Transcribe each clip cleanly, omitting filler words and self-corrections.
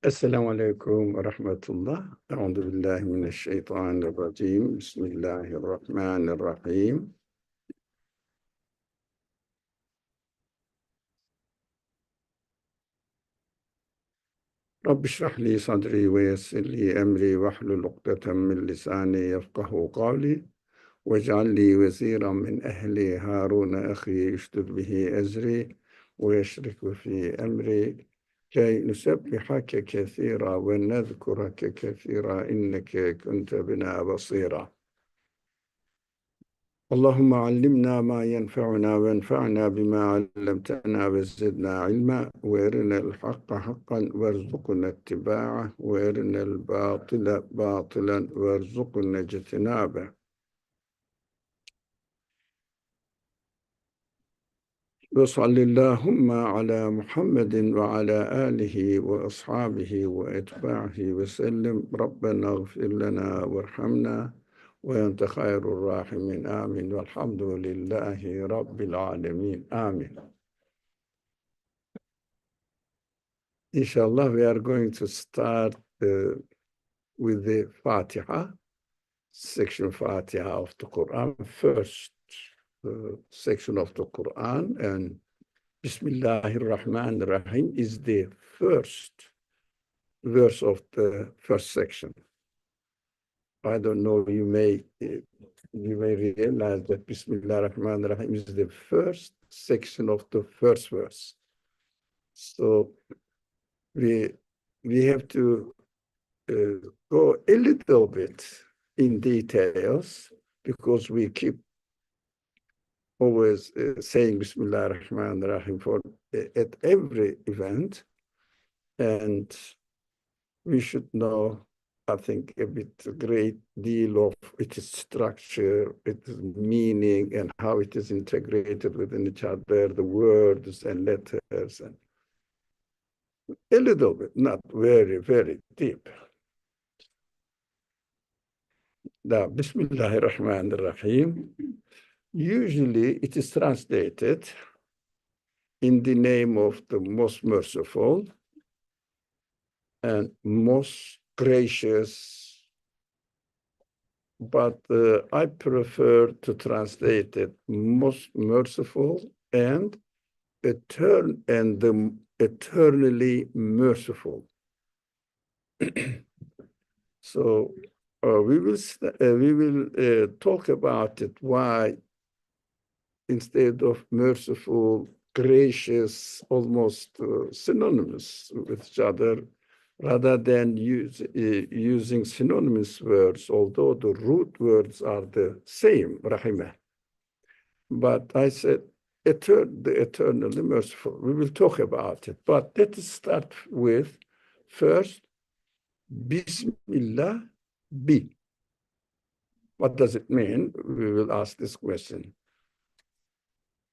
Esselamu Aleyküm ve Rahmetullah. Euzu billahi mineşşeytanirracim. Bismillahirrahmanirrahim. Rabbi şrah li sadri ve yessir li emri ve hlul ukdeten min lisani yefkahu kavli ve ceal li veziran min ehli Harun ahi iştud bihi ezri ve yeşrikü fi emri key nusebbihake kethira ve nezkurake kethira inneke kunte bina basira. اللهم علمنا ما ينفعنا وانفعنا بما علمتنا وزدنا علما وارنا الحق حقا وارزقنا اتباعه وارنا الباطل باطلا وارزقنا اجتنابه. وصل اللهم على محمد وعلى آله وأصحابه وأتباعه وسلم ربنا اغفر لنا وارحمنا وأنت خير الراحمين آمين والحمد لله رب العالمين آمين. Inshallah, we are going to start with the Fatiha, section Fatiha of the Quran, first section of the Quran, and Bismillahirrahmanirrahim is the first verse of the first section. I don't know, you may realize that Bismillahirrahmanirrahim is the first section of the first verse. So we have to go a little bit in details because we keep always saying Bismillahirrahmanirrahim for at every event, and we should know, I think, a great deal of its structure, its meaning, and how it is integrated within each other, the words and letters, and a little bit, not very, very deep. Now, Bismillahirrahmanirrahim, usually it is translated in the name of the most merciful and most gracious, but I prefer to translate it most merciful and eternally merciful. So we will talk about it, why instead of merciful, gracious, almost synonymous with each other, rather than using synonymous words, although the root words are the same, rahimah. But I said, the eternally merciful. We will talk about it. But let us start with first, Bismillah, bi. What does it mean? We will ask this question.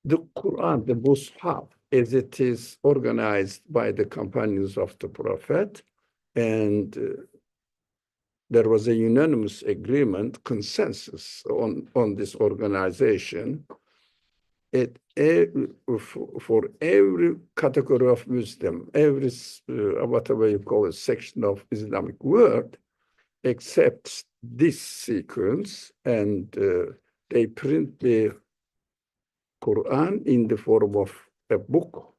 The Quran, the Mus'haf, as it is organized by the companions of the Prophet, and there was a unanimous agreement, consensus on this organization. For every category of Muslim, every whatever you call a section of Islamic world, accepts this sequence, and they print the Quran in the form of a book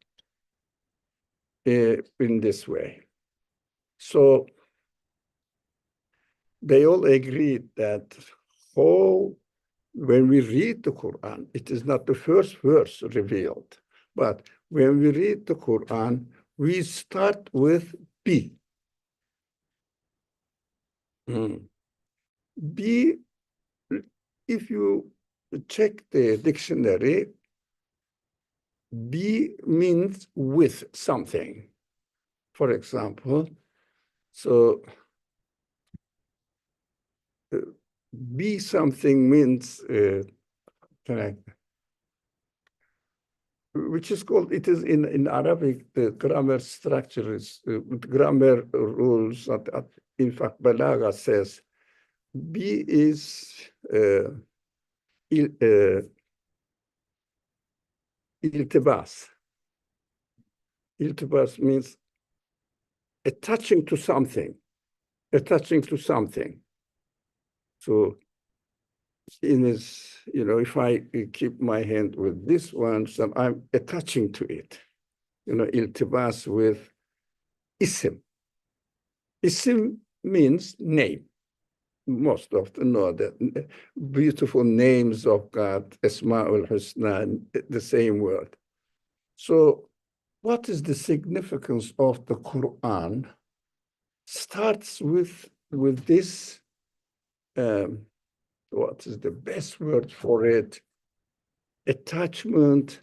in this way. So they all agreed that when we read the Quran, it is not the first verse revealed, but when we read the Quran, we start with B. B, if you check the dictionary, B means with something. For example, so be something means, which is called, it is in Arabic, the grammar structure is, grammar rules, in fact, Balagha says, be is iltibas. Iltibas means attaching to something, attaching to something. So in this, if I keep my hand with this one, so I'm attaching to it. Iltibas with isim. Isim means name. Most often know that beautiful names of God, Asma'ul Husna, the same word. So what is the significance of the Quran? Starts with this, what is the best word for it? Attachment,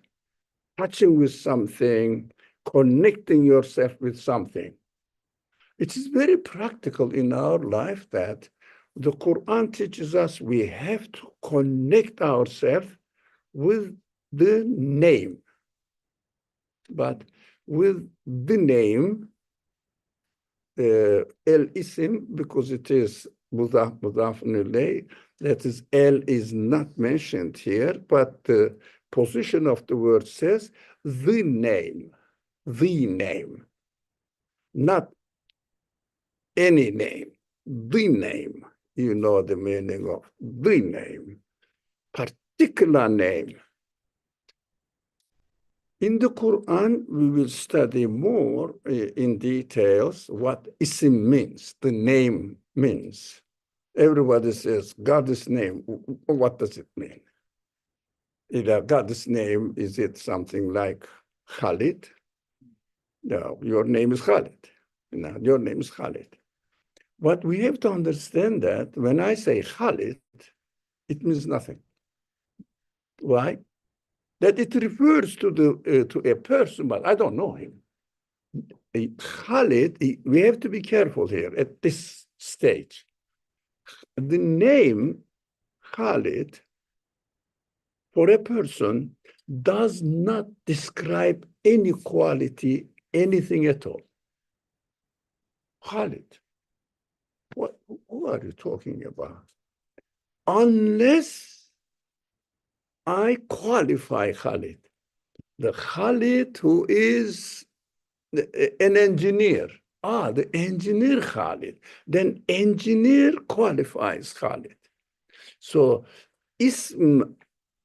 touching with something, connecting yourself with something. It is very practical in our life that the Quran teaches us we have to connect ourselves with the name. But with the name, el-isim, because it is mudaf ilayh, that is, el is not mentioned here, but the position of the word says the name, not any name, the name. You know the meaning of the name, particular name. In the Quran, we will study more in details what isim means, the name means. Everybody says God's name. What does it mean? Either God's name, is it something like Khalid? No, your name is Khalid. No, your name is Khalid. But we have to understand that when I say Khalid, it means nothing. Why? That it refers to a person, but I don't know him. Khalid, we have to be careful here at this stage. The name Khalid for a person does not describe any quality, anything at all. Khalid, who are you talking about? Unless I qualify Khalid. The Khalid who is an engineer. The engineer Khalid. Then engineer qualifies Khalid. So ism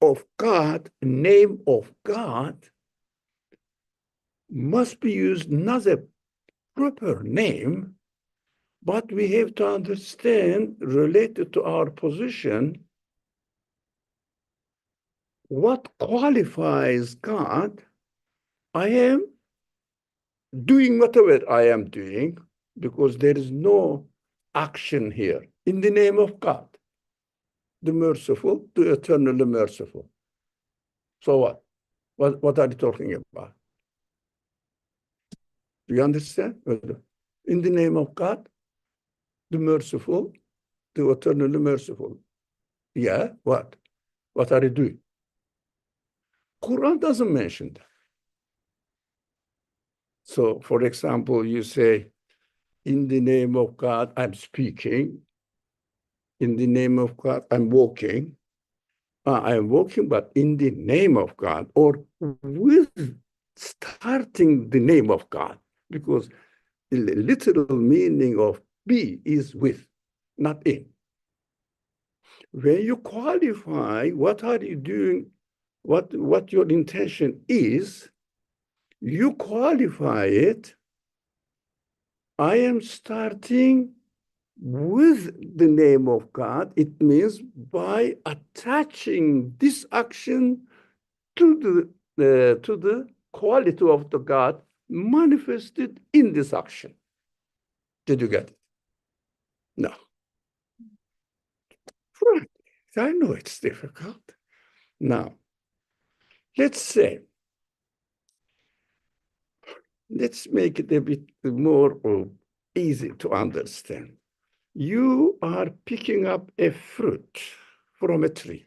of God, name of God, must be used not a proper name, but we have to understand, related to our position, what qualifies God. I am doing whatever I am doing because there is no action here in the name of God, the merciful, the eternally merciful. So what? What are you talking about? Do you understand? In the name of God, the merciful, the eternally merciful. Yeah, what? What are you doing? Quran doesn't mention that. So, for example, you say, in the name of God, I'm speaking. In the name of God, I'm walking. I'm walking, but in the name of God, or with starting the name of God, because the literal meaning of be is with, not in. When you qualify, what are you doing, what your intention is, you qualify it. I am starting with the name of God. It means by attaching this action to the quality of the God manifested in this action. Did you get it? No. Right. I know it's difficult. Now, let's make it a bit more easy to understand. You are picking up a fruit from a tree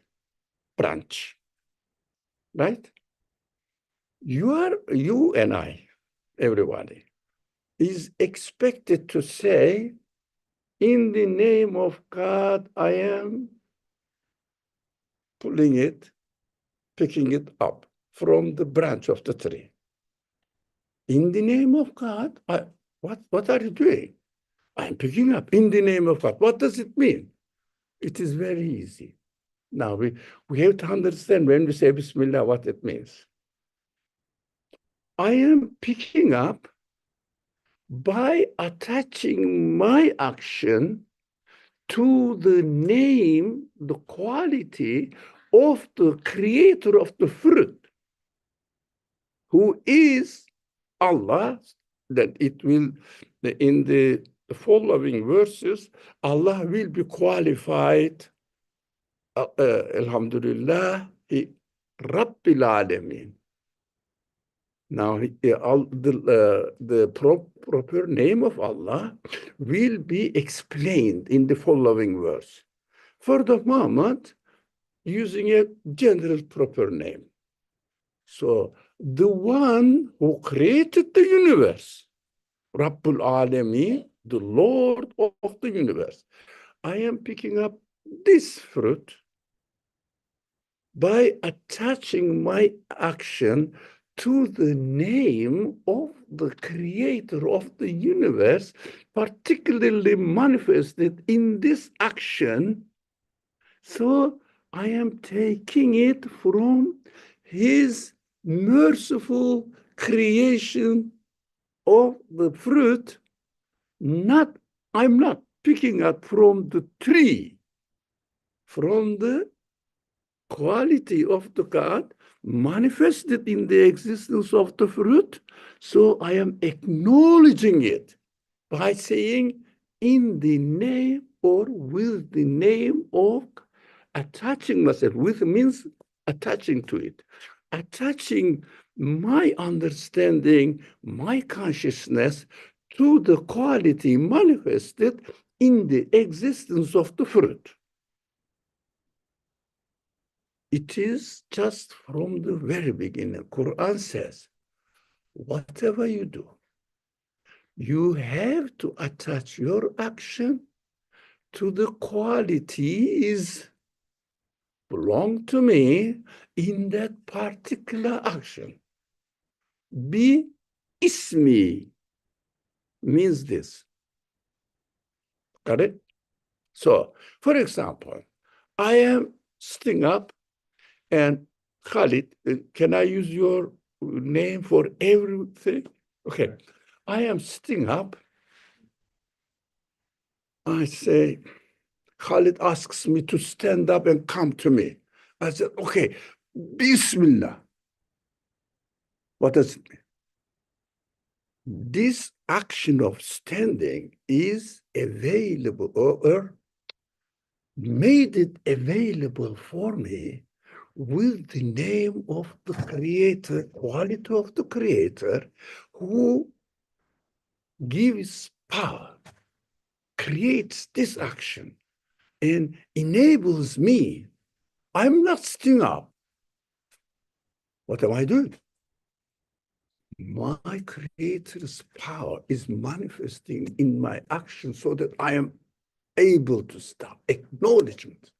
branch, right? You and I, everybody, is expected to say, in the name of God, I am picking it up from the branch of the tree. In the name of God, What are you doing? I'm picking up in the name of God. What does it mean? It is very easy. Now, we have to understand when we say Bismillah, what it means. I am picking up by attaching my action to the name, the quality of the creator of the fruit, who is Allah. That it will, in the following verses, Allah will be qualified, Alhamdulillah, Rabbil Alameen. Now, the proper name of Allah will be explained in the following verse. For the moment, using a general proper name. So, the one who created the universe, Rabbul Alameen, the Lord of the universe. I am picking up this fruit by attaching my action to the name of the creator of the universe, particularly manifested in this action. So I am taking it from his merciful creation of the fruit. I'm not picking up from the tree, from the quality of the God manifested in the existence of the fruit. So I am acknowledging it by saying in the name or with the name of, attaching myself. With means attaching to it. Attaching my understanding, my consciousness to the quality manifested in the existence of the fruit. It is just from the very beginning. Qur'an says, whatever you do, you have to attach your action to the qualities belong to me in that particular action. Be ismi means this. Got it? So, for example, I am sitting up and Khalid, can I use your name for everything? Okay. I am sitting up. I say, Khalid asks me to stand up and come to me. I said, okay, Bismillah. What does it mean? This action of standing is available or made it available for me with the name of the creator, quality of the creator, who gives power, creates this action, and enables me. I'm not sitting up. What am I doing? My creator's power is manifesting in my action so that I am able to stop. Acknowledgement.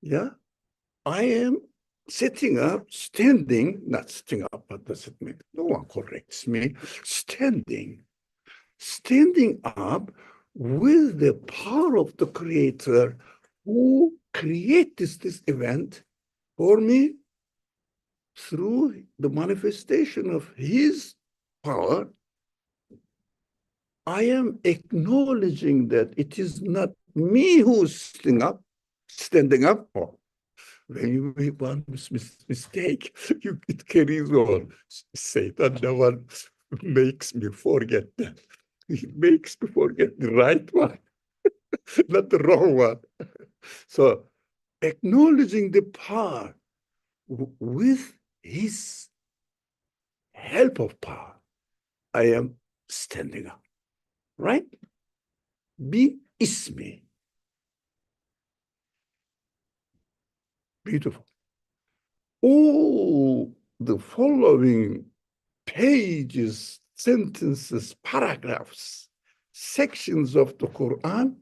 Yeah? I am sitting up, standing, not sitting up, what does it mean? No one corrects me. Standing up with the power of the creator who creates this event for me through the manifestation of his power. I am acknowledging that it is not me who's standing up. Oh, when you make one mistake, it carries on. Satan never makes me forget that. He makes me forget the right one, not the wrong one. So acknowledging the power with his help of power, I am standing up, right? Be ismi. Beautiful. All the following pages, sentences, paragraphs, sections of the Quran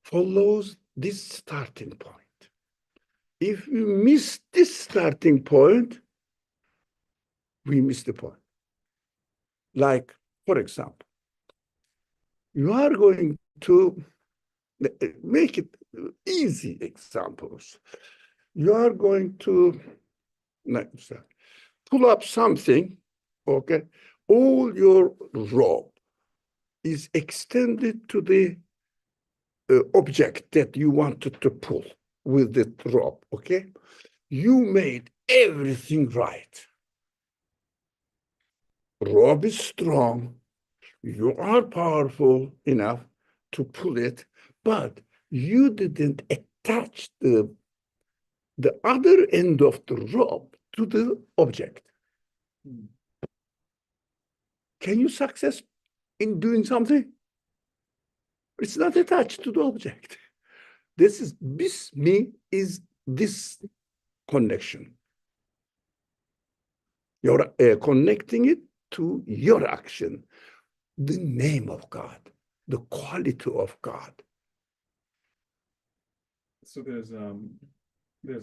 follows this starting point. If we miss this starting point, we miss the point. Like, For example, you are going to make it easy examples. You are going to pull up something, okay? All your rope is extended to the object that you wanted to pull with the rope, okay? You made everything right. Rope is strong. You are powerful enough to pull it, but you didn't attach the other end of the rope to the object. Can you success in doing something? It's not attached to the object. This is this connection. You're connecting it to your action, the name of God, the quality of God. So there's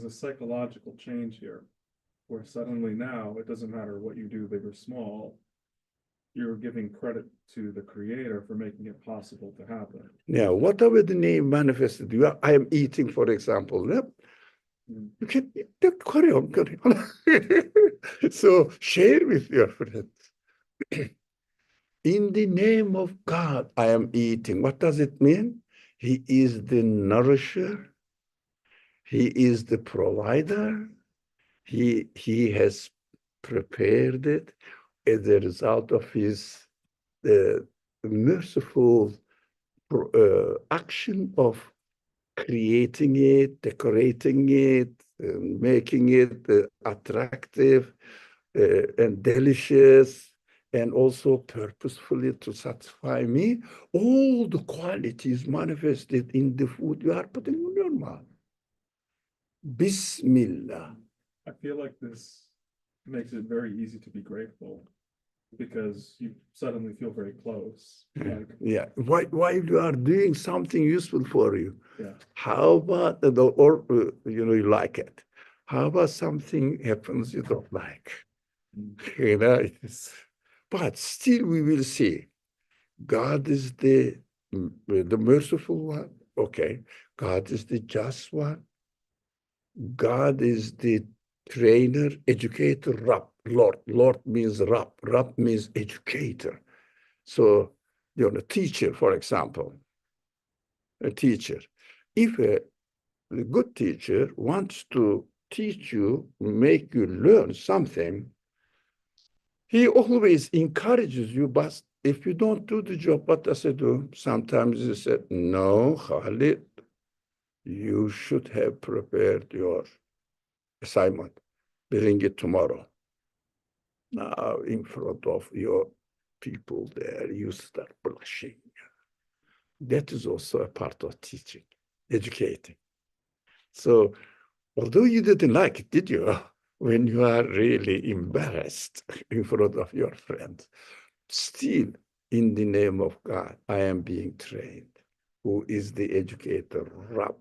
a psychological change here, where suddenly now it doesn't matter what you do, big or small, you're giving credit to the creator for making it possible to happen. Now, whatever the name manifested, I am eating, for example. You can carry on. So share with your friends. In the name of God, I am eating. What does it mean? He is the nourisher. He is the provider. He has prepared it as a result of his merciful action of creating it, decorating it, making it attractive and delicious, and also purposefully to satisfy me. All the qualities manifested in the food you are putting in your mouth. Bismillah. I feel like this makes it very easy to be grateful, because you suddenly feel very close. Like, yeah, why you are doing something useful for you. Yeah. How about you like it? How about something happens you don't like? But still we will see. God is the merciful one. Okay. God is the just one. God is the trainer, educator, Rab, Lord. Lord means Rab. Rab means educator. So, teacher, for example, a teacher. If a good teacher wants to teach you, make you learn something, he always encourages you, but if you don't do the job, what does he do? Sometimes he said, no, Khalid, you should have prepared your assignment. Bring it tomorrow. Now, in front of your people there, you start blushing. That is also a part of teaching, educating. So, although you didn't like it, did you? When you are really embarrassed in front of your friends, still, in the name of God, I am being trained. Who is the educator? Rab.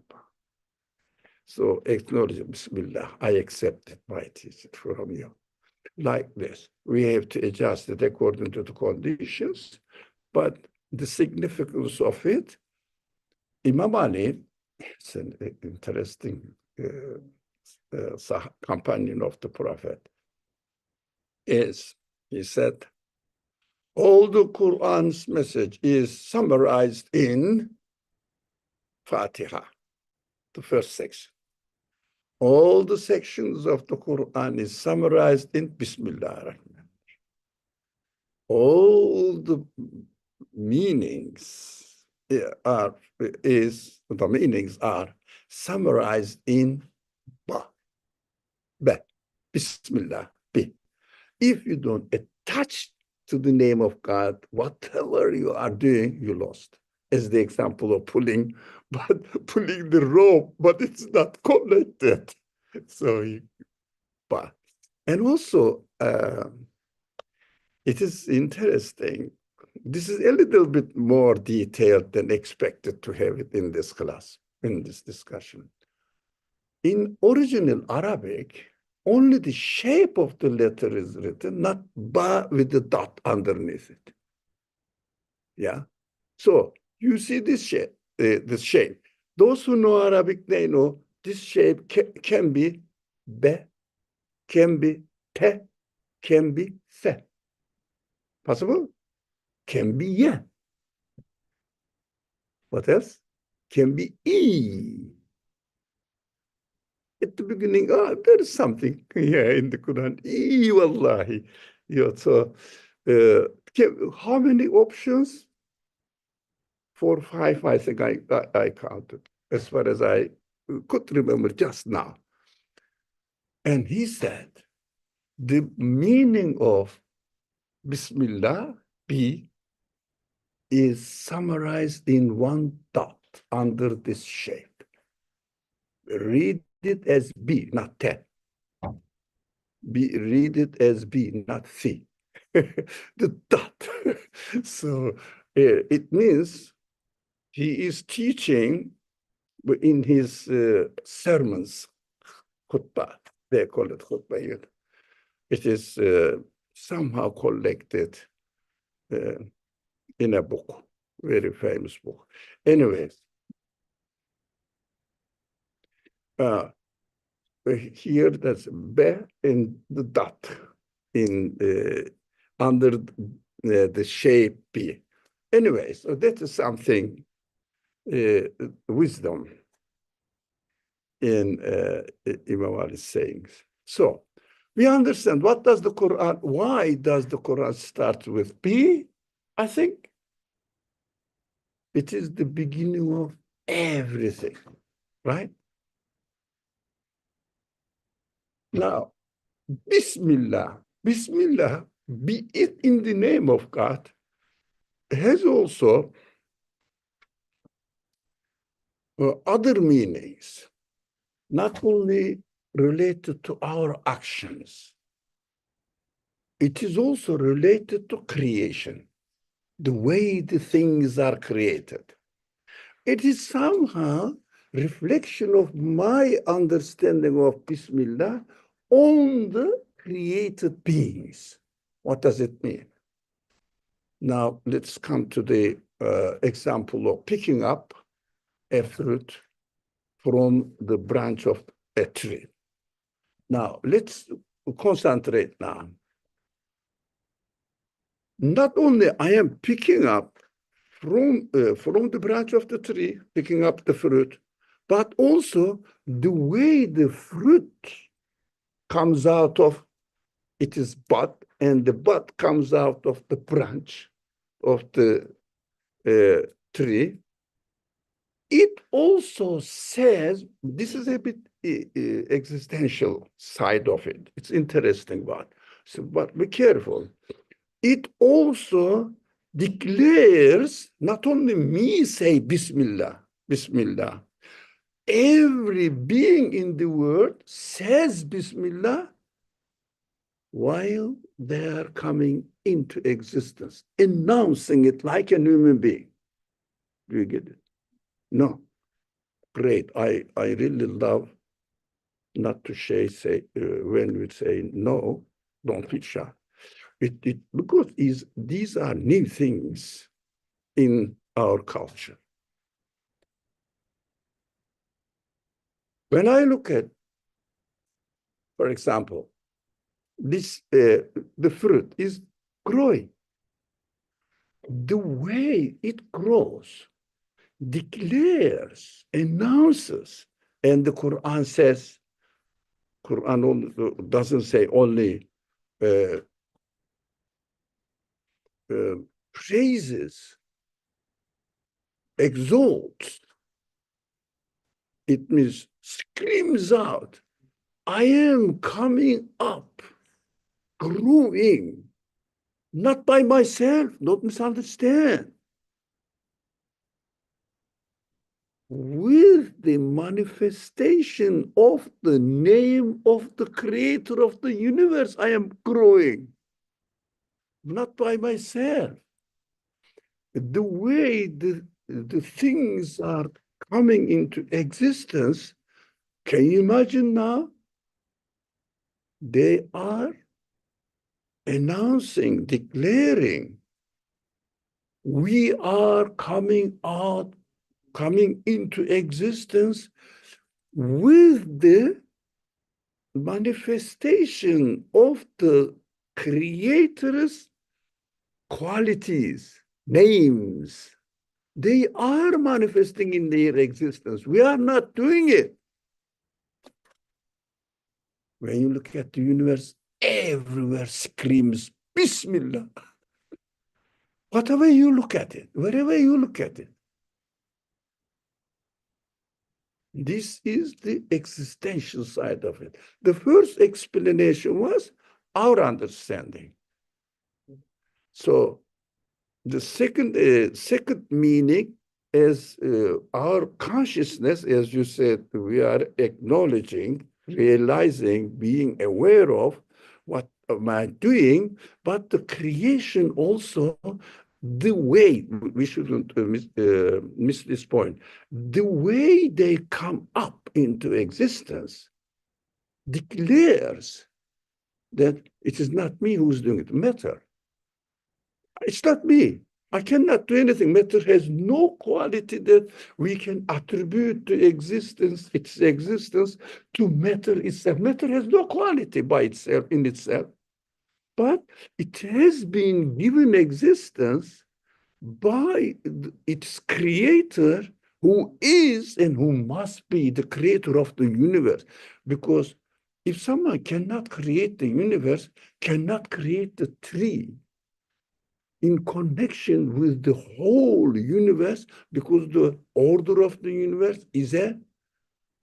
So acknowledge, Bismillah, I accepted my teaching from you. Like this, we have to adjust it according to the conditions, but the significance of it, Imam Ali, it's an interesting companion of the Prophet, he said, all the Qur'an's message is summarized in Fatiha, the first section. All the sections of the Qur'an is summarized in Bismillah ar-Rahman. All the meanings are summarized in Ba. Ba. Bismillah. Bi. If you don't attach to the name of God, whatever you are doing, you lost. As the example of pulling the rope, but it's not connected. So, but, and also, it is interesting. This is a little bit more detailed than expected to have it in this class, in this discussion. In original Arabic, only the shape of the letter is written, not ba with the dot underneath it. Yeah. So you see this shape, this shape. Those who know Arabic, they know this shape can be be, can be te, can be se. Possible? Can be ye. What else? Can be e. At the beginning, there is something in the Quran. E wallahi. So how many options? 4, 5, I think I counted, as far as I could remember just now. And he said, the meaning of Bismillah, B, is summarized in one dot under this shape. Read it as B, not T. Read it as B, not C. The dot. So it means he is teaching in his sermons, khutbah. They call it khutbah. It is somehow collected in a book, very famous book. Anyways, here that's be and the dot in under the shape B. Anyway, so that is something wisdom in Imam Ali's sayings. So we understand what does the Quran, why does the Quran start with B? I think it is the beginning of everything, right? Now, Bismillah, Bismillah, be it in the name of God, has also other meanings, not only related to our actions, it is also related to creation, the way the things are created. It is somehow reflection of my understanding of Bismillah on the created beings. What does it mean? Now, let's come to the example of picking up a fruit from the branch of a tree. Now, let's concentrate now. Not only I am picking up from the branch of the tree, picking up the fruit, but also the way the fruit comes out of it is bud, and the bud comes out of the branch of the tree. It also says, this is a bit existential side of it. It's interesting, but be careful. It also declares, not only me say Bismillah, Bismillah. Every being in the world says Bismillah while they are coming into existence, announcing it like a human being. Do you get it? No. Great. I really love not to say when we say no, don't be shy. Because these are new things in our culture. When I look at, for example, this the fruit is growing. The way it grows declares, announces, and the Quran says, Quran doesn't say only praises, exalts. It means screams out, I am coming up, growing, not by myself, don't misunderstand. With the manifestation of the name of the creator of the universe, I am growing, not by myself. The way the things are coming into existence, can you imagine now? They are announcing, declaring We are coming into existence with the manifestation of the Creator's qualities, names. They are manifesting in their existence. We are not doing it. When you look at the universe, everywhere screams Bismillah. Whatever you look at it, wherever you look at it. This is the existential side of it. The first explanation was our understanding. So the second meaning is our consciousness, as you said, we are acknowledging, realizing, being aware of what am I doing, but the creation also, the way, we shouldn't miss this point, the way they come up into existence declares that it is not me who's doing it, matter. It's not me. I cannot do anything. Matter has no quality that we can attribute to existence, its existence, to matter itself. Matter has no quality by itself, in itself. But it has been given existence by its creator, who is and who must be the creator of the universe. Because if someone cannot create the universe, cannot create the tree in connection with the whole universe, because the order of the universe is a,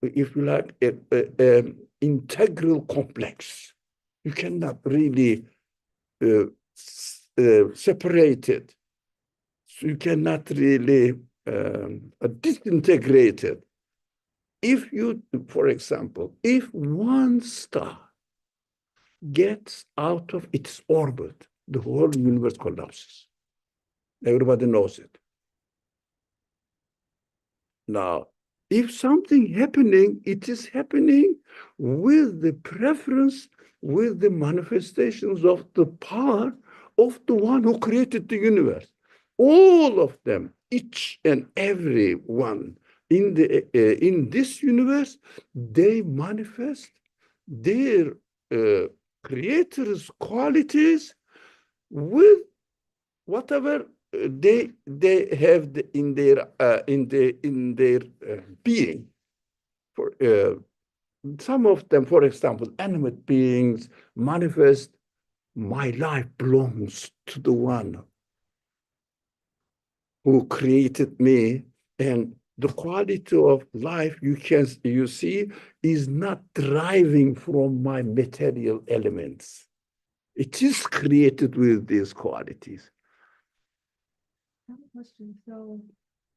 if you like, a integral complex. You cannot really separate it. So you cannot really disintegrate it. If you, for example, if one star gets out of its orbit, the whole universe collapses. Everybody knows it. Now, if something happening, it is happening with the preference, with the manifestations of the power of the one who created the universe. All of them, each and every one in this universe, they manifest their creator's qualities with whatever they have in their being. For some of them, for example, animate beings manifest, my life belongs to the one who created me, and the quality of life you see is not deriving from my material elements. It is created with these qualities. I have a question. So,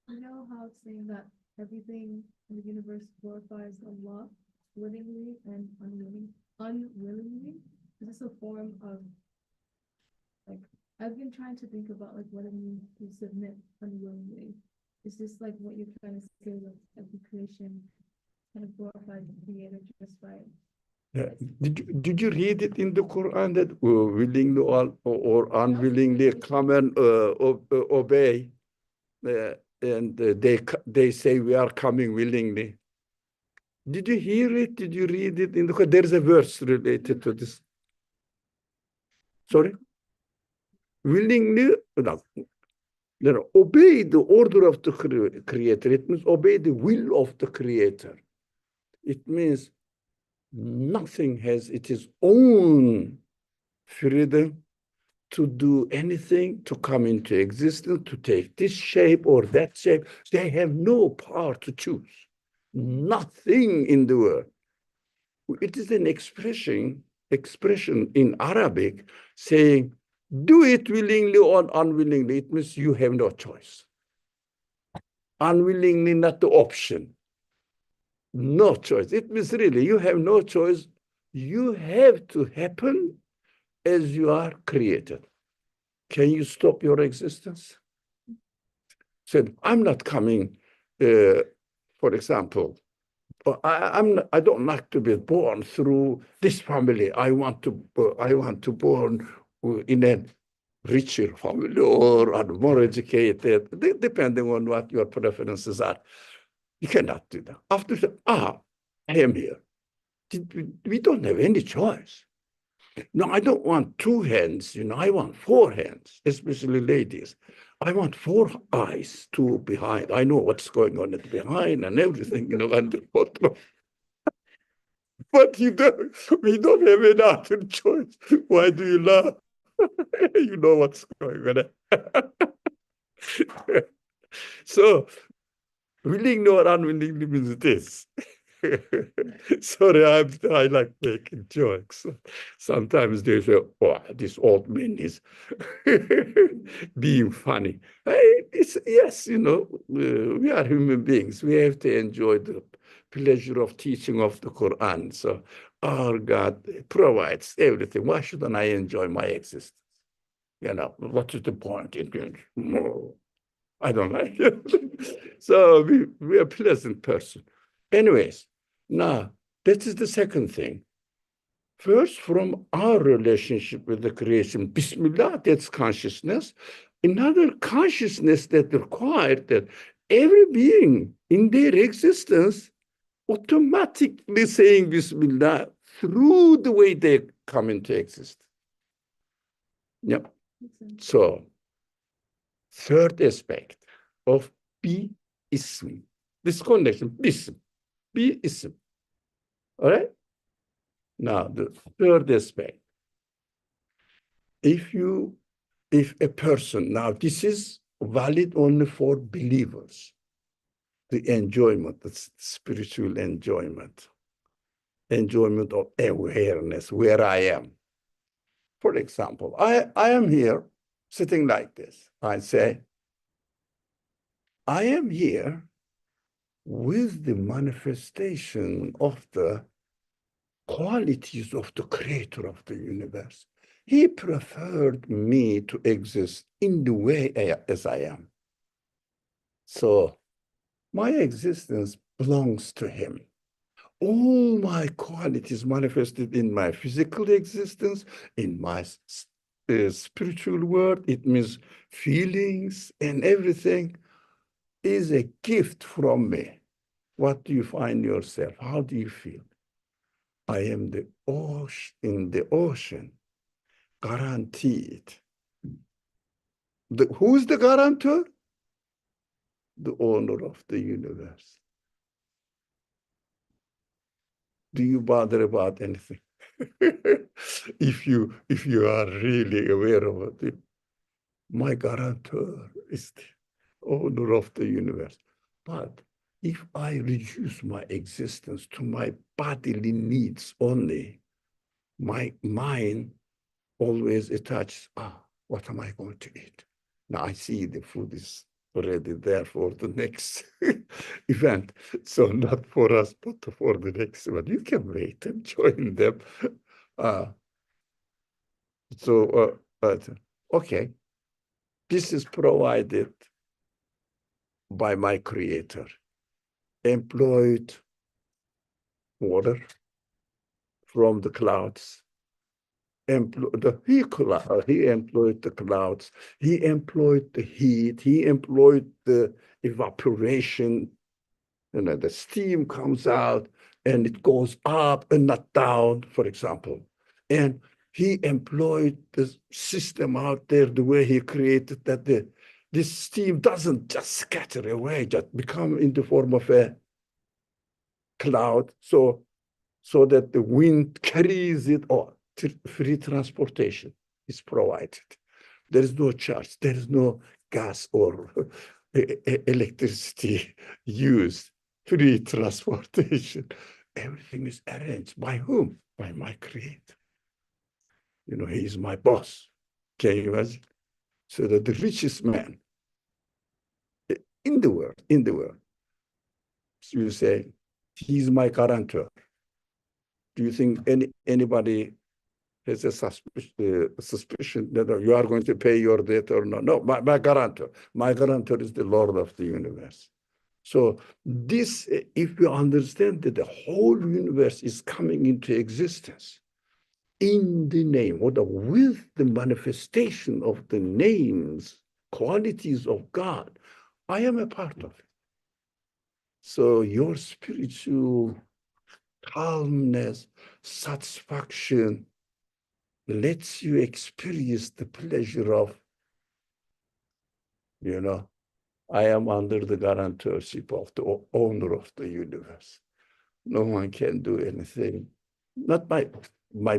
you know how it's saying that everything in the universe glorifies Allah willingly and unwillingly? Is this a form of, like, I've been trying to think about like what it means to submit unwillingly. Is this like what you're trying to say with every creation kind of glorifies the creator just by Did you read it in the Quran that willingly or unwillingly come and obey, and they say we are coming willingly? Did you hear it? Did you read it in the Quran? There's a verse related to this. Sorry, willingly, no, obey the order of the creator. It means obey the will of the creator. It means nothing has its own freedom to do anything, to come into existence, to take this shape or that shape. They have no power to choose. Nothing in the world. It is an expression in Arabic saying, do it willingly or unwillingly. It means you have no choice. Unwillingly, not the option. No choice. It means really you have no choice. You have to happen as you are created. Can you stop your existence? Said, I'm not coming, for example, I don't like to be born through this family. I want to born in a richer family or more educated, depending on what your preferences are. You cannot do that. After that, I am here. We don't have any choice. No, I don't want two hands, I want four hands, especially ladies. I want four eyes, two behind. I know what's going on at the behind and everything, and the bottom. But we don't have any other choice. Why do you laugh? You know what's going on. So, willing or unwillingly means this. Sorry, I like making jokes. Sometimes they say, "Oh, this old man is being funny." Yes, we are human beings. We have to enjoy the pleasure of teaching of the Quran. So our God provides everything. Why shouldn't I enjoy my existence? What is the point in doing? I don't like it. So we are a pleasant person. Anyways, now that is the second thing. First, from our relationship with the creation, Bismillah, that's consciousness. Another consciousness that required that every being in their existence automatically saying Bismillah through the way they come into existence. Yep. So, third aspect of bi-ism, this connection, bism, bi-ism. All right? Now, the third aspect. If a person, now this is valid only for believers, the enjoyment, the spiritual enjoyment of awareness, where I am. For example, I am here sitting like this. I say, I am here with the manifestation of the qualities of the creator of the universe. He preferred me to exist in the way as I am. So my existence belongs to him. All my qualities manifested in my physical existence, in my spiritual world, it means feelings and everything is a gift from me. What do you find yourself? How do you feel? I am the ocean, in the ocean, guaranteed. Who's the guarantor? The owner of the universe. Do you bother about anything? If you are really aware of it, my guarantor is the owner of the universe. But if I reduce my existence to my bodily needs only, my mind always attached, what am I going to eat? Now I see the food is already there for the next event. So not for us, but for the next one. You can wait and join them. Okay, this is provided by my creator. Employed water from the clouds. He employed the clouds. He employed the heat. He employed the evaporation. The steam comes out and it goes up and not down, for example. And he employed the system out there the way he created that this steam doesn't just scatter away, just become in the form of a cloud, so that the wind carries it on. Free transportation is provided. There is no charge. There is no gas or electricity used. Free transportation. Everything is arranged. By whom? By my creator. He is my boss. Can you imagine? So that the richest man in the world, so you say, he's my guarantor. Do you think anybody has a suspicion that you are going to pay your debt or not? No, my guarantor. My guarantor is the Lord of the universe. So this, if you understand that the whole universe is coming into existence in the name, or with the manifestation of the names, qualities of God, I am a part of it. So your spiritual calmness, satisfaction lets you experience the pleasure of, I am under the guarantorship of the owner of the universe. No one can do anything. Not my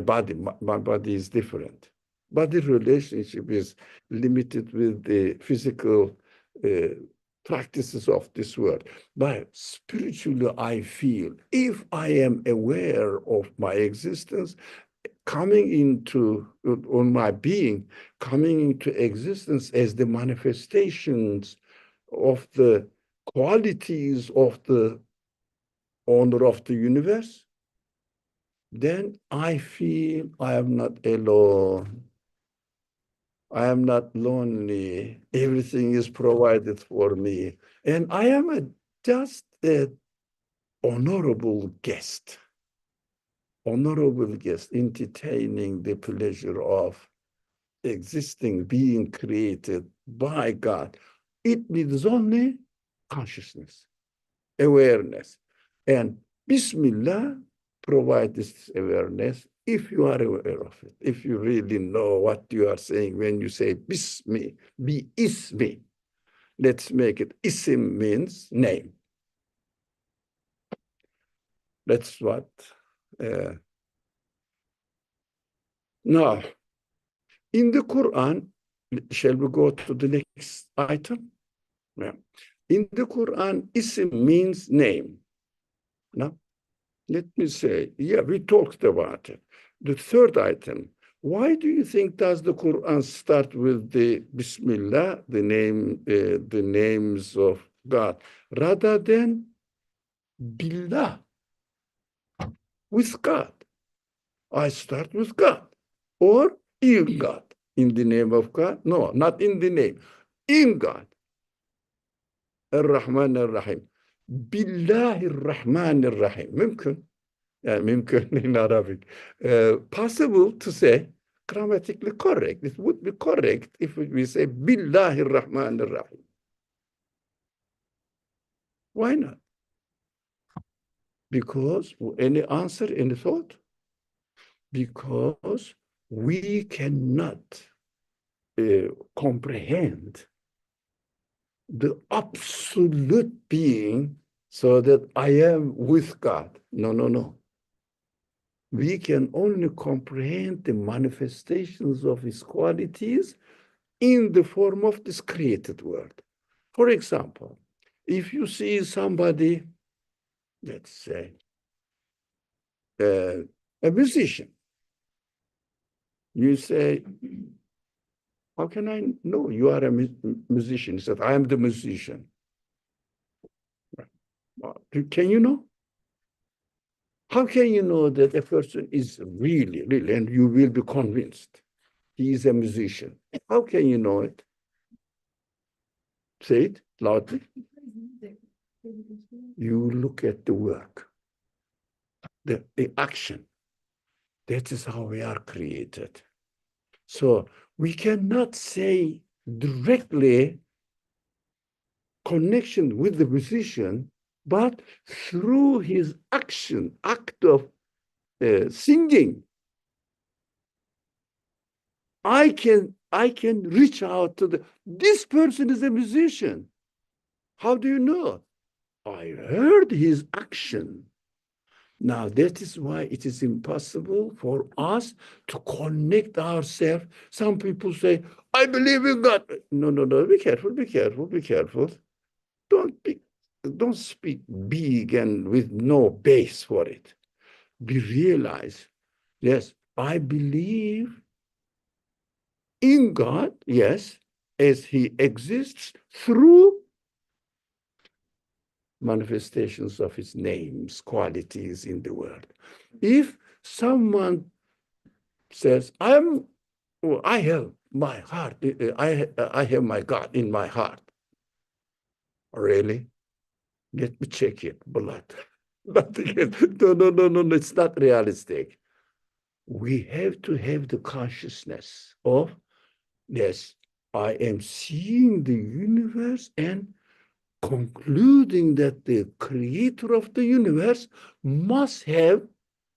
body. My body is different. Body relationship is limited with the physical practices of this world. But spiritually, I feel if I am aware of my existence, coming into on my being, coming into existence as the manifestations of the qualities of the owner of the universe, then I feel I am not alone. I am not lonely. Everything is provided for me. And I am just an honorable guest, entertaining the pleasure of existing, being created by God. It needs only consciousness, awareness. And Bismillah provide this awareness if you are aware of it, if you really know what you are saying when you say Bismi, bi ismi. Let's make it. Isim means name. That's what. Now, in the Quran, shall we go to the next item? Yeah. In the Quran, isim means name. Now, let me say, yeah, we talked about it. The third item, why do you think does the Quran start with the Bismillah, the names of God, rather than Billah, with God? I start with God, or in God, in the name of God? No, not in the name, in God. Ar-Rahman Ar-Rahim. Billahi Ar-Rahman Ar-Rahim. ممكن. Yani mümkün in Arabic. Possible to say, grammatically correct. It would be correct if we say Billahir Rahmanir Rahim. Why not? Because any answer, any thought? Because we cannot comprehend the absolute being so that I am with God. No, no, no. We can only comprehend the manifestations of his qualities in the form of this created world. For example, if you see somebody, let's say, a musician, you say, how can I know you are a musician? He said, I am the musician. Can you know? How can you know that a person is really, and you will be convinced he is a musician? How can you know it? Say it loudly. You look at the work, the action. That is how we are created. So we cannot say directly connection with the musician, but through his act of singing, I can reach out to this person is a musician. How do you know? I heard his action. Now, that is why it is impossible for us to connect ourselves. Some people say, I believe in God. No, no, no, be careful, be careful, be careful. Don't speak big and with no base for it. Be realized, yes, I believe in God, yes, as he exists through manifestations of his names, qualities in the world. If someone says, I have my heart, I have my God in my heart. Really? Let me check it, blood. Nothing. No, it's not realistic. we have to have the consciousness of, yes, I am seeing the universe and concluding that the creator of the universe must have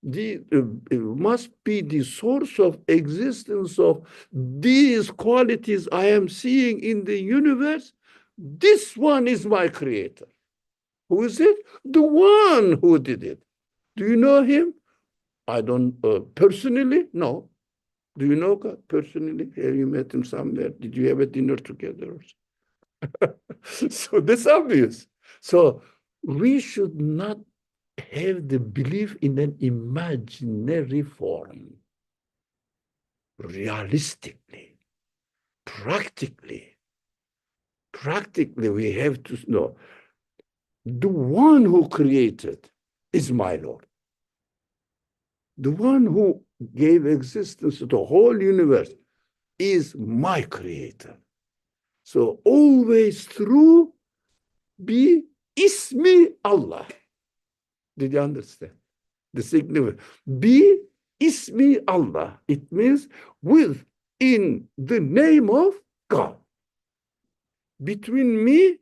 must be the source of existence of these qualities I am seeing in the universe. This one is my creator. Who is it? The one who did it. Do you know him? I don't personally. No. Do you know God personally? Have you met him somewhere? Did you have a dinner together? So that's obvious. So we should not have the belief in an imaginary form. Realistically, practically, we have to know the one who created is my Lord. The one who gave existence to the whole universe is my creator. So always through be ismi Allah. Did you understand? The significance. Be ismi Allah. It means in the name of God. Between me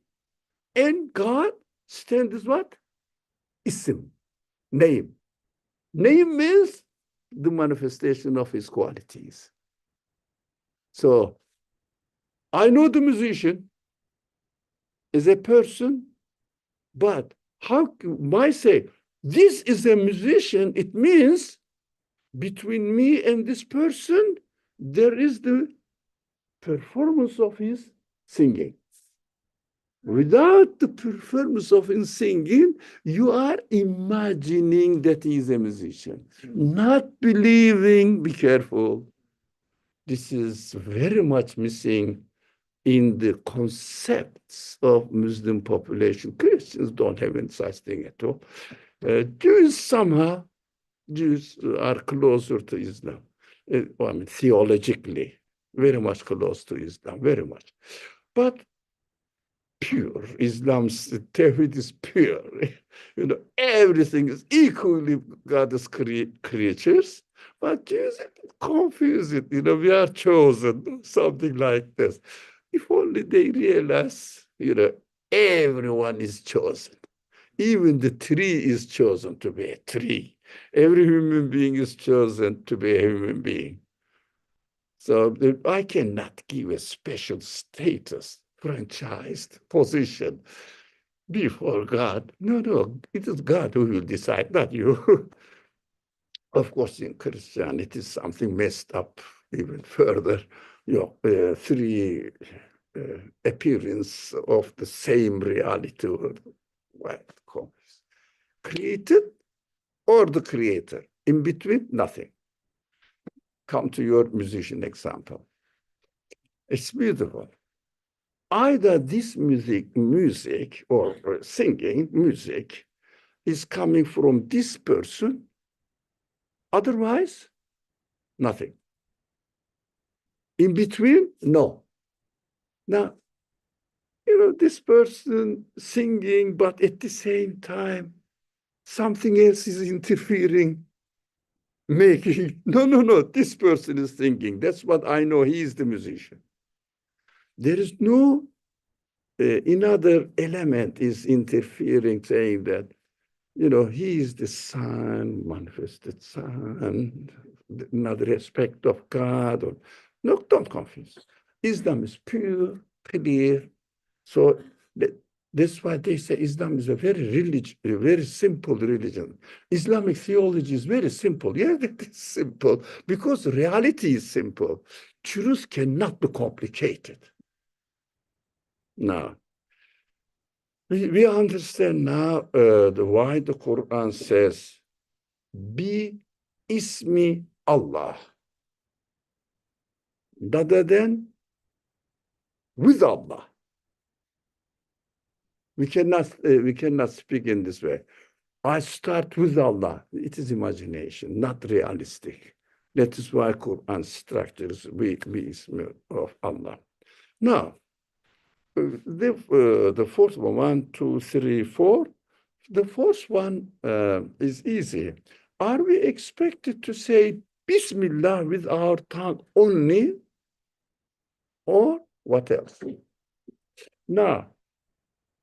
and God stands what? Ism. Name. Name means the manifestation of his qualities. So I know the musician is a person, but how can I say this is a musician? It means between me and this person, there is the performance of his singing. Without the performance of his singing, you are imagining that he is a musician, not believing. Be careful. This is very much missing in the concepts of Muslim population. Christians don't have any such thing at all. Jews are closer to Islam. I mean, theologically, very much close to Islam, very much. But pure. Islam's tawhid is pure. Everything is equally God's creatures, but Jews confuse it. We are chosen, something like this. If only they realize, everyone is chosen. Even the tree is chosen to be a tree. Every human being is chosen to be a human being. So I cannot give a special status, franchised position before God. No, it is God who will decide, not you. Of course, in Christianity, something messed up even further. Three appearance of the same reality, created or the creator. In between, nothing. Come to your musician example. It's beautiful. Either this music or singing music is coming from this person, otherwise, nothing. In between, no. Now, this person singing, but at the same time, something else is interfering, making, no, this person is singing. That's what I know, he is the musician. There is no another element is interfering, saying that, he is the Son, manifested Son, another aspect of God. No, don't confuse. Islam is pure, clear. So that's why they say Islam is a very simple religion. Islamic theology is very simple. Yeah, it is simple because reality is simple. Truth cannot be complicated. Now, we understand now why the Quran says, "Bi ismi Allah," rather than with Allah. We cannot speak in this way. I start with Allah. It is imagination, not realistic. That is why Quran structures bi ismi of Allah. Now, the fourth one, 1, 2, 3, 4. The fourth one is easy. Are we expected to say Bismillah with our tongue only, or what else? Now,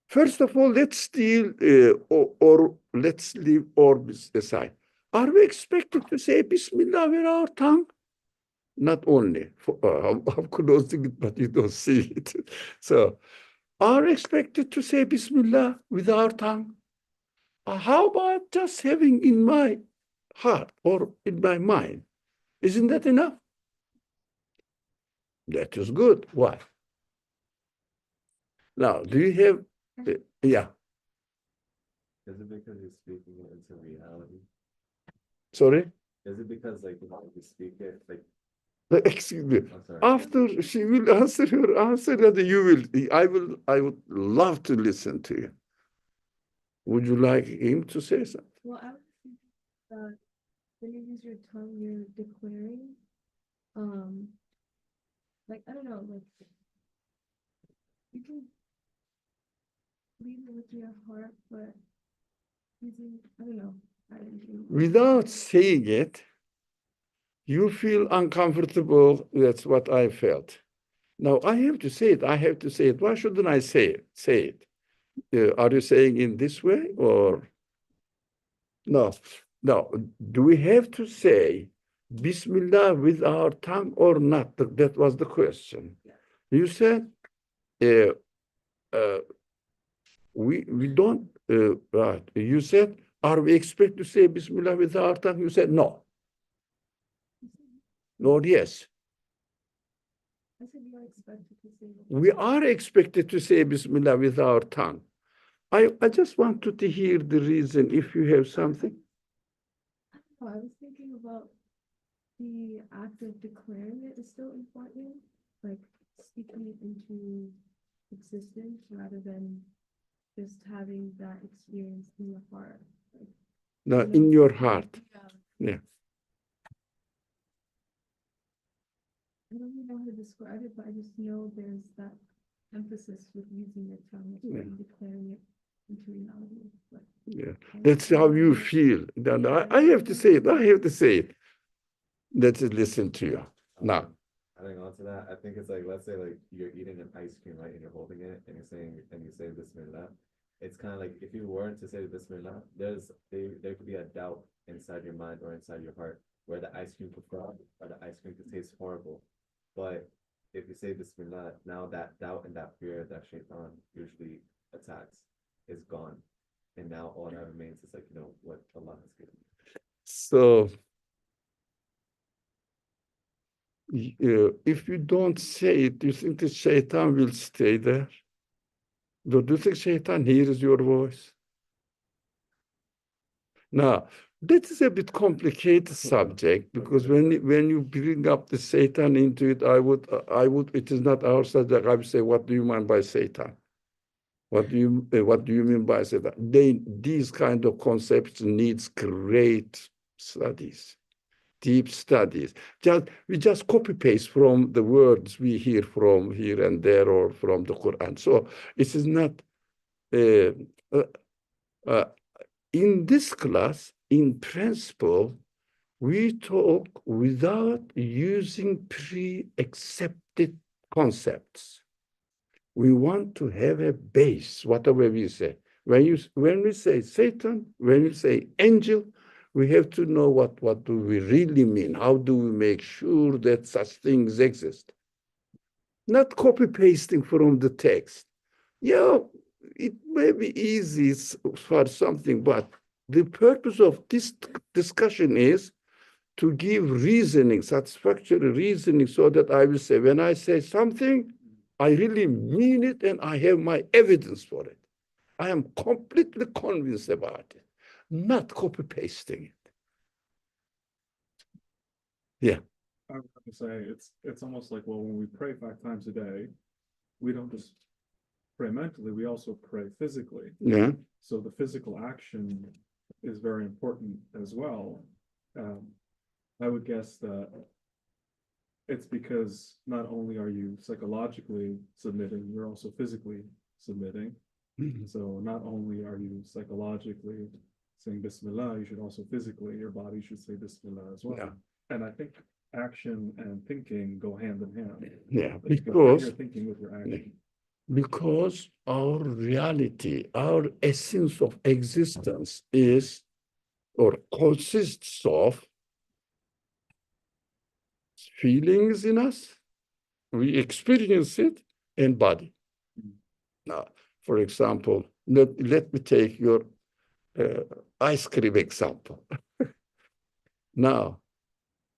first of all, let's deal or let's leave orbs aside. Are we expected to say Bismillah with our tongue? Not only. I'm closing it, but you don't see it. So, are expected to say Bismillah with our tongue? How about just having in my heart or in my mind? Isn't that enough? That is good. Why? Now, do you have, yeah, Is it because you're speaking it into reality? sorry? Is it because like you speak it like Excuse me. I'm sorry. After she will answer her answer, that I would love to listen to you. Would you like him to say something? Well, I was thinking that when you use your tongue, you're declaring, like, I don't know, like, you can lead it with your heart, but using, I don't know. I don't know. Without saying it, you feel uncomfortable. That's what I felt. Now, I have to say it. I have to say it. Why shouldn't I say it? Say it. Are you saying in this way or? No. No. Do we have to say Bismillah with our tongue or not? That was the question. You said we don't, right. You said, are we expected to say Bismillah with our tongue? You said no. No, yes. I said you are expected to say that. We are expected to say Bismillah with our tongue. I just wanted to hear the reason if you have something. Oh, I was thinking about the act of declaring it is still important, like speaking it into existence rather than just having that experience in your heart. Like, No, you know, in your heart. yeah. Yeah. I don't really know how to describe it, but I just know there's that emphasis with using your tongue and declaring it into reality. But Yeah. That's how you feel. Then I have to say it. I have to say it. Let's listen to you. Now. Adding on to that, I think it's like, let's say like you're eating an ice cream, right? And you're holding it and you're saying, and you say Bismillah. It's kind of like if you weren't to say Bismillah, there could be a doubt inside your mind or inside your heart where the ice cream could fall or the ice cream could taste horrible. But if you say Bismillah, now that doubt and that fear that Shaitan usually attacks is gone. And now all that remains is like, what Allah has given you. So if you don't say it, do you think the Shaitan will stay there? Do you think Shaitan hears your voice? Now, that is a bit complicated subject because when you bring up the Satan into it, I would. It is not our subject. I would say, what do you mean by Satan? What do you mean by Satan? These kind of concepts needs great studies, deep studies. We just copy paste from the words we hear from here and there or from the Quran. So it is not. In this class, in principle, we talk without using pre-accepted concepts. We want to have a base, whatever we say. When we say Satan, when we say angel, we have to know what do we really mean? How do we make sure that such things exist? Not copy-pasting from the text. Yeah, it may be easy for something, but the purpose of this discussion is to give reasoning, satisfactory reasoning, so that I will say, when I say something, I really mean it and I have my evidence for it. I am completely convinced about it, not copy-pasting it. Yeah. I would have to say it's almost like, well, when we pray 5 times a day, we don't just pray mentally, we also pray physically. Yeah. So the physical action is very important as well. I would guess that it's because not only are you psychologically submitting, you're also physically submitting. Mhm. So not only are you psychologically saying Bismillah, you should also physically, your body should say Bismillah as well. Yeah. And I think action and thinking go hand in hand. Yeah, Like, you can because trigger thinking with your action. because our reality, our essence of existence is or consists of feelings in us, we experience it, and body. Now, for example, let me take your ice cream example. Now,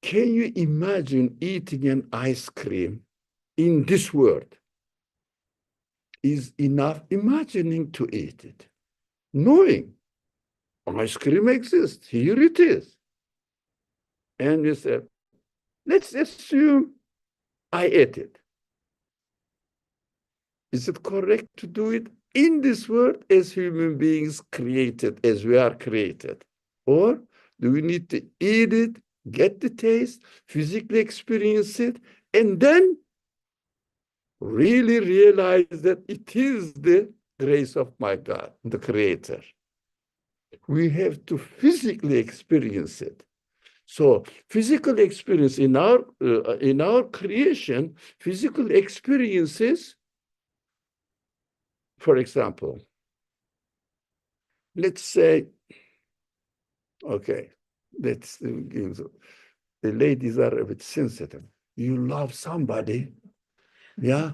can you imagine eating an ice cream in this world? Is enough imagining to eat it, knowing ice cream exists, here it is. And we said, let's assume I ate it. Is it correct to do it in this world as human beings created, as we are created? Or do we need to eat it, get the taste, physically experience it, and then really realize that it is the grace of my God, the Creator? We have to physically experience it. So physical experience in our creation, physical experiences, for example, let's say, okay, let's give the ladies are a bit sensitive. You love somebody, yeah,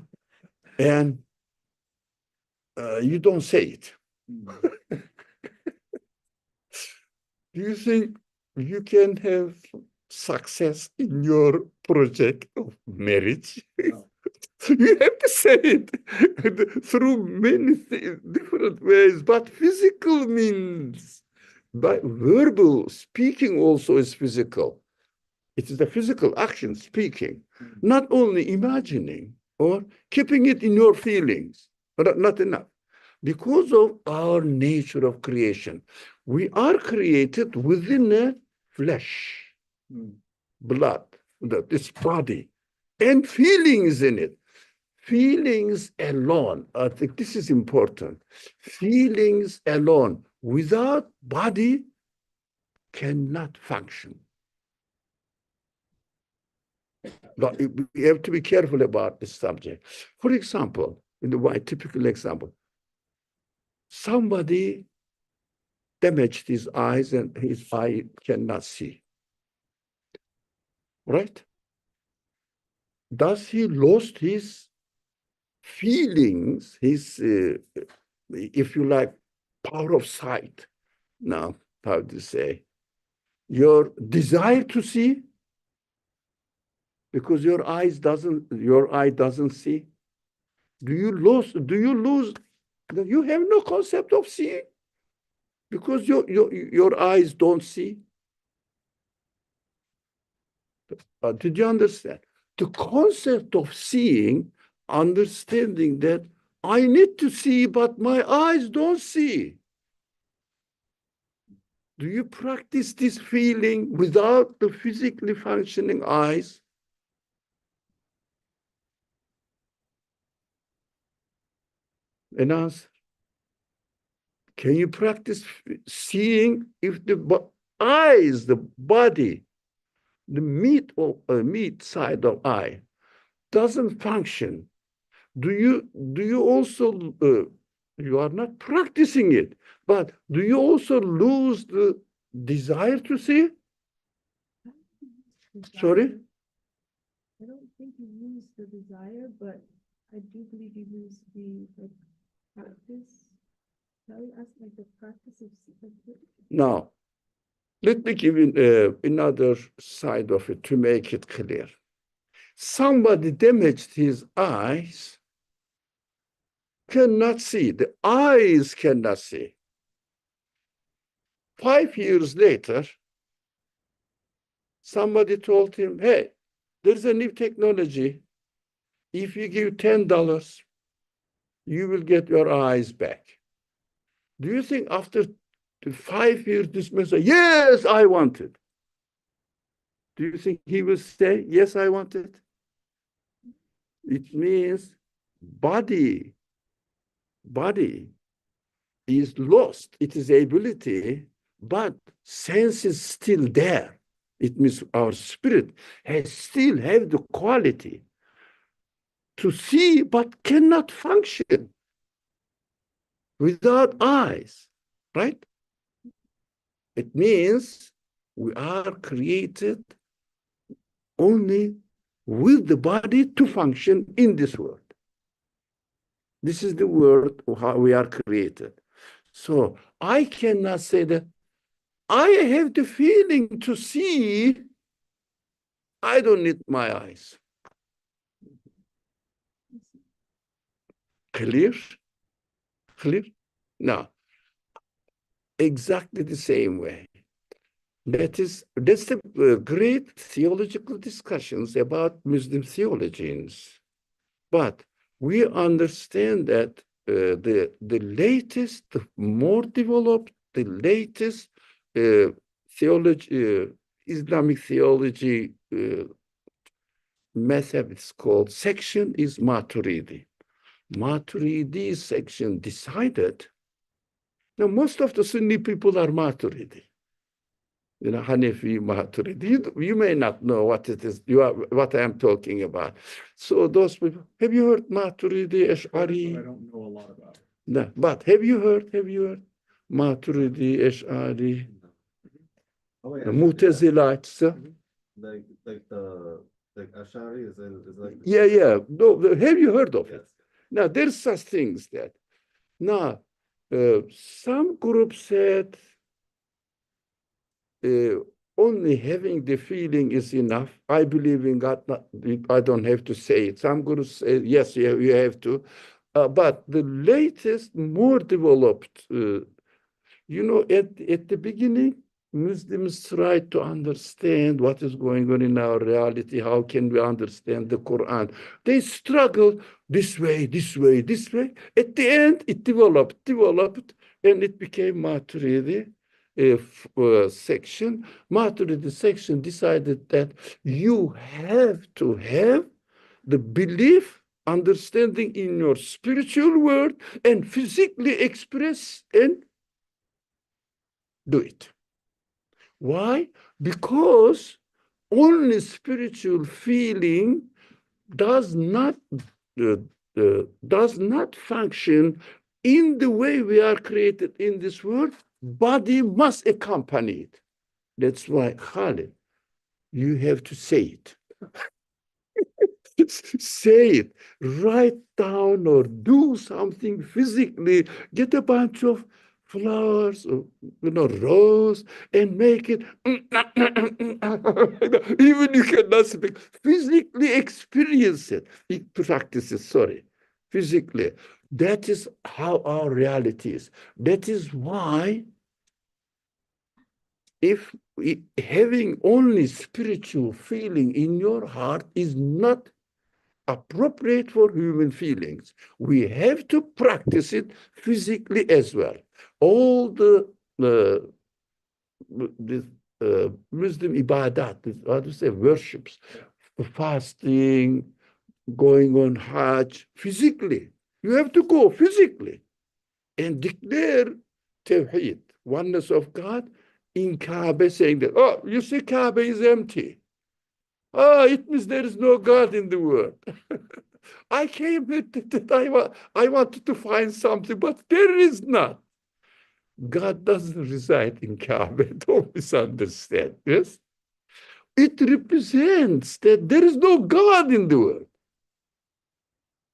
and you don't say it. Do you think you can have success in your project of marriage? No. You have to say it through many different ways, but physical means, but verbal speaking also is physical. It is the physical action speaking, not only imagining or keeping it in your feelings, but not enough. Because of our nature of creation, we are created within a flesh, blood, this body, and feelings in it. Feelings alone, I think this is important. Feelings alone, without body, cannot function. But we have to be careful about this subject. For example, in the typical example, somebody damaged his eyes and his eye cannot see, right? Does he lost his feelings, his, if you like, power of sight? Now, how to say, your desire to see, because your eye doesn't see. Do you lose? You have no concept of seeing because your eyes don't see. Did you understand? The concept of seeing, understanding that I need to see, but my eyes don't see. Do you practice this feeling without the physically functioning eyes? An answer. Can you practice seeing if the eyes, the body, the meat side of eye doesn't function? Do you also you are not practicing it, but do you also lose the desire to see? Sorry? I don't think you lose the desire, but I do believe you lose the practice. How you ask like the practice of Now, let me give you another side of it to make it clear. Somebody damaged his eyes, cannot see. The eyes cannot see. 5 years later, somebody told him, hey, there's a new technology. If you give $10, you will get your eyes back. Do you think after 5 years, this man say, yes, I want it? Do you think he will say, yes, I want it? It means body is lost. It is ability, but sense is still there. It means our spirit has still have the quality to see but cannot function without eyes, right? It means we are created only with the body to function in this world. This is the world of how we are created. So I cannot say that I have the feeling to see. I don't need my eyes. Clear? Clear? No. Exactly the same way. That's the great theological discussions about Muslim theologians. But we understand that the latest, the more developed, the latest theology, Islamic theology method is called section is Maturidi. Maturidi section decided. Now, most of the Sunni people are Maturidi. You know, Hanafi, Maturidi. You may not know what it is, what I am talking about. So those people, have you heard Maturidi, Ash'ari? I don't know a lot about it. No, but have you heard Maturidi, Ash'ari, Oh, yeah, the Mutazilites? like Ashari is like Yeah. No, have you heard of it? yes. Now, there's such things that, now, some groups said only having the feeling is enough. I believe in God, I don't have to say it. Some groups say, yes, you have to. But the latest, more developed, at the beginning, Muslims tried to understand what is going on in our reality. How can we understand the Quran? They struggled this way. At the end, it developed, and it became Maturidi section. Maturidi section decided that you have to have the belief, understanding in your spiritual world, and physically express and do it. Why? Because only spiritual feeling does not function in the way we are created in this world. Body must accompany it. That's why, Khalid, you have to say it. Say it. Write down or do something physically. Get a bunch of flowers, or, rose, and make it. Even you cannot speak. Physically experience it. Practice it, sorry. Physically. That is how our reality is. That is why if having only spiritual feeling in your heart is not appropriate for human feelings. We have to practice it physically as well. All the Muslim ibadat, how to say, worships, fasting, going on Hajj, physically. You have to go physically and declare Tawheed, oneness of God, in Kaaba, saying that, oh, you see, Kaaba is empty. Oh, it means there is no God in the world. I came here that I wanted to find something, but there is not. God doesn't reside in Kaaba. Don't misunderstand. Yes? It represents that there is no God in the world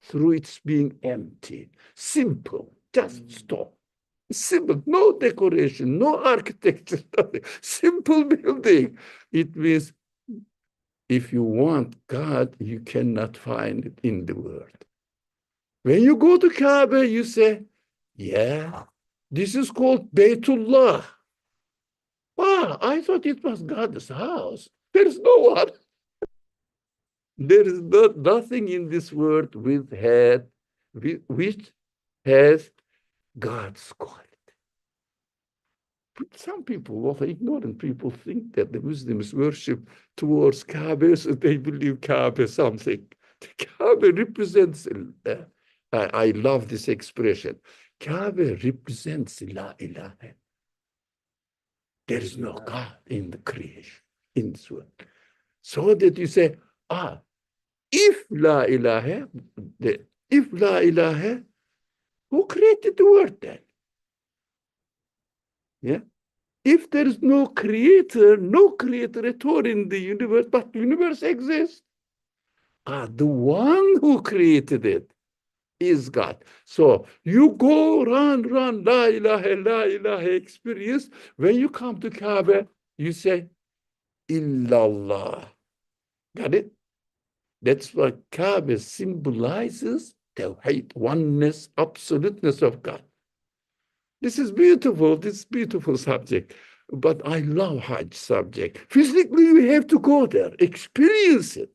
through its being empty, simple, just stop. Simple, no decoration, no architecture, nothing. Simple building. It means if you want God, you cannot find it in the world. When you go to Kaaba, you say, yeah, this is called Baytullah. Ah, I thought it was God's house. There's no one. There is nothing in this world which has God's quality. But some people, well, ignorant people, think that the Muslims worship towards Kaaba, so they believe Kaaba is something. The Kaaba represents, I love this expression, Kaaba represents La ilaha. There is no God in the creation. in this world. So that you say, if la ilaha, if la ilaha, who created the world then? Yeah. If there is no creator at all in the universe, but the universe exists. The one who created it is God. So you go run, la ilaha experience. When you come to Kaaba, you say, illallah. Got it? That's what Kaaba symbolizes Tawheed, oneness, absoluteness of God. This is beautiful subject. But I love Hajj subject. Physically, you have to go there, experience it.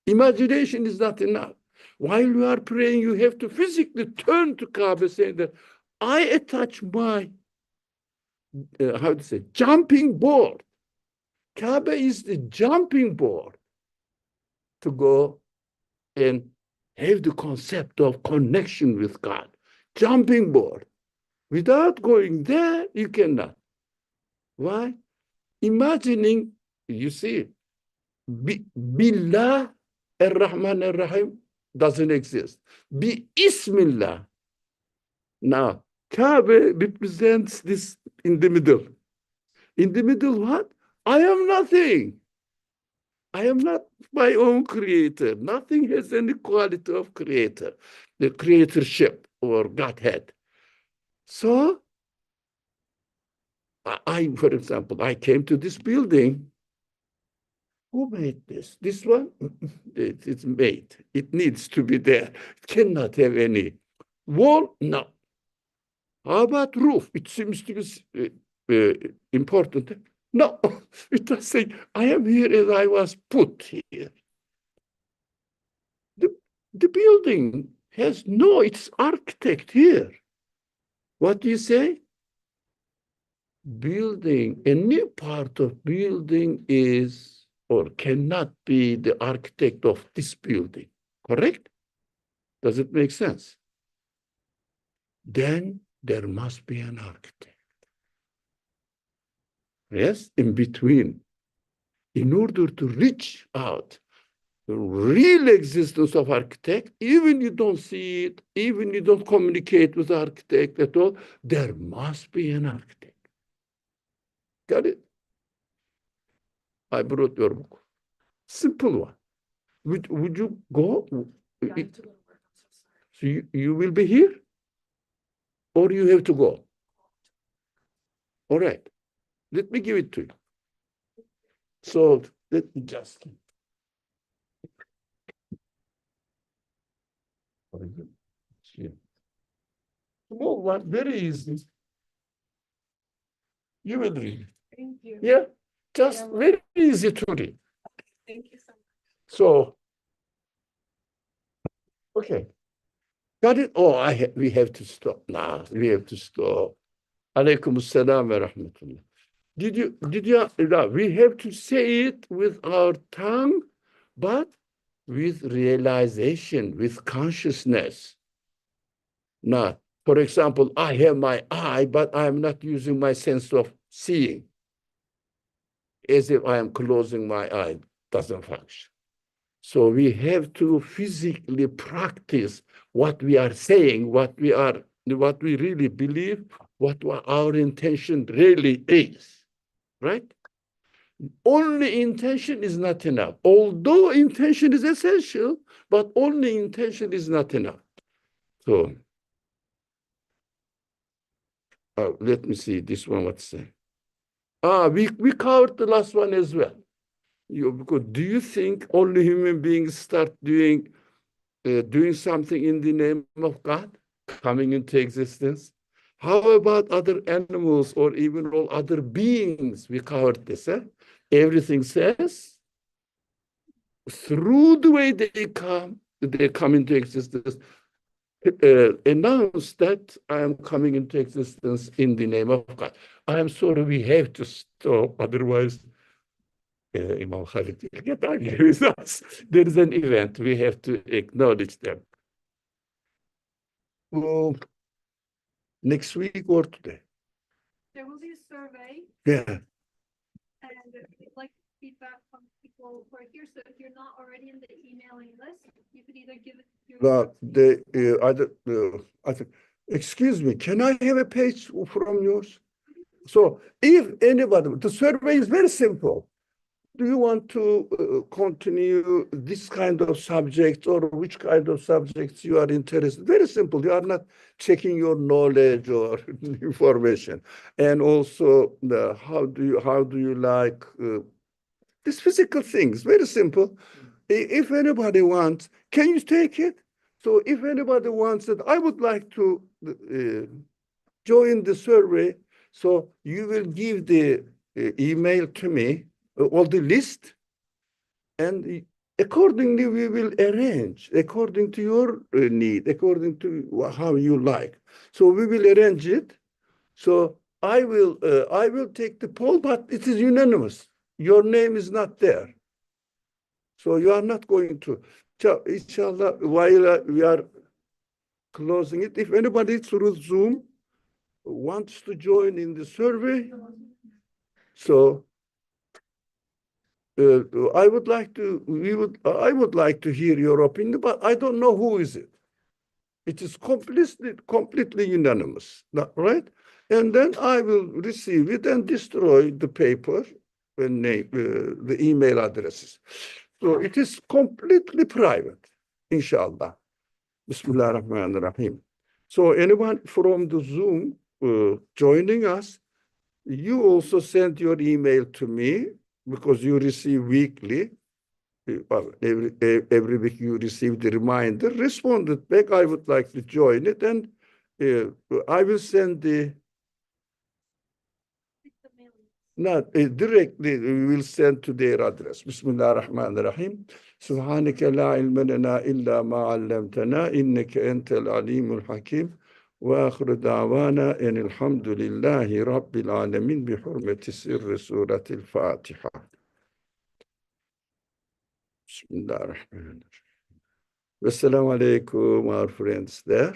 Imagination is not enough. While you are praying, you have to physically turn to Kaaba, saying that I attach my, jumping board. Kaaba is the jumping board to go and have the concept of connection with God. Jumping board. Without going there, you cannot. Why? Imagining, you see, Billah ar-Rahman ar-Rahim doesn't exist. Bismillah. Now, Kaaba represents this in the middle. In the middle, what? I am nothing. I am not my own creator. Nothing has any quality of creator, the creatorship or Godhead. So, for example, I came to this building. Who made this? This one? It's made. It needs to be there. It cannot have any wall. No. How about roof? It seems to be important. No, it does say, I am here as I was put here. The building has its architect here. What do you say? Building, a new part of building is or cannot be the architect of this building, correct? Does it make sense? Then there must be an architect. Yes, in between. In order to reach out the real existence of architect, even you don't see it, even you don't communicate with the architect at all, there must be an architect. Got it? I brought your book. Simple one. Would you go? So you will be here? Or you have to go? All right. Let me give it to you. So let me just. Small one, very easy. You will read. Thank you. Yeah, just very easy to read. Thank you so much. So, okay. Got it? Oh, we have to stop now. We have to stop. Alaykum assalam wa rahmatullah. We have to say it with our tongue, but with realization, with consciousness. Now, for example, I have my eye, but I am not using my sense of seeing. As if I am closing my eye, doesn't function. So we have to physically practice what we are saying, what we really believe, what our intention really is, right? Only intention is not enough. Although intention is essential, but only intention is not enough. So let me see this one, what's saying. We covered the last one as well. Because do you think only human beings start doing something in the name of God, coming into existence? How about other animals or even all other beings? We covered this. Everything says, through the way they come into existence, announce that I am coming into existence in the name of God. I am sorry, we have to stop, otherwise Imam Khalid will get angry with us. There is an event, we have to acknowledge them. Well, next week or today? There will be a survey Yeah. and like feedback from people who are here. So if you're not already in the emailing list, you could either give it your. Well, I think, excuse me, can I have a page from yours? So if anybody, the survey is very simple. Do you want to continue this kind of subject, or which kind of subjects you are interested? Very simple. You are not checking your knowledge or information. And also, how do you like these physical things? Very simple. If anybody wants, can you take it? So if anybody wants it, I would like to join the survey. So you will give the email to me, all the list, and accordingly we will arrange according to your need, according to how you like. So we will arrange it. So I will take the poll, but it is unanimous. Your name is not there. So you are not going to. So inshallah, while we are closing it, if anybody through Zoom wants to join in the survey, so I would like to hear your opinion, but I don't know who is it. It is completely unanimous, right? And then I will receive it and destroy the paper and the email addresses. So it is completely private, inshallah. Bismillah ar-Rahman ar-Rahim. So anyone from the Zoom joining us, you also send your email to me, because you receive weekly. Every week you receive the reminder. Responded back, I would like to join it, and I will send the. Not directly, we will send to their address. Bismillah ar-Rahman ar-Rahim. سبحانك لا علم لنا إلا ما علمتنا إنك أنت العليم الحكيم وآخر دعوانا أن الحمد لله رب العالمين بحرمة سر سورة الفاتحة. Bismillah ar-Rahman ar-Rahim. Wassalamu alaikum, our friends there.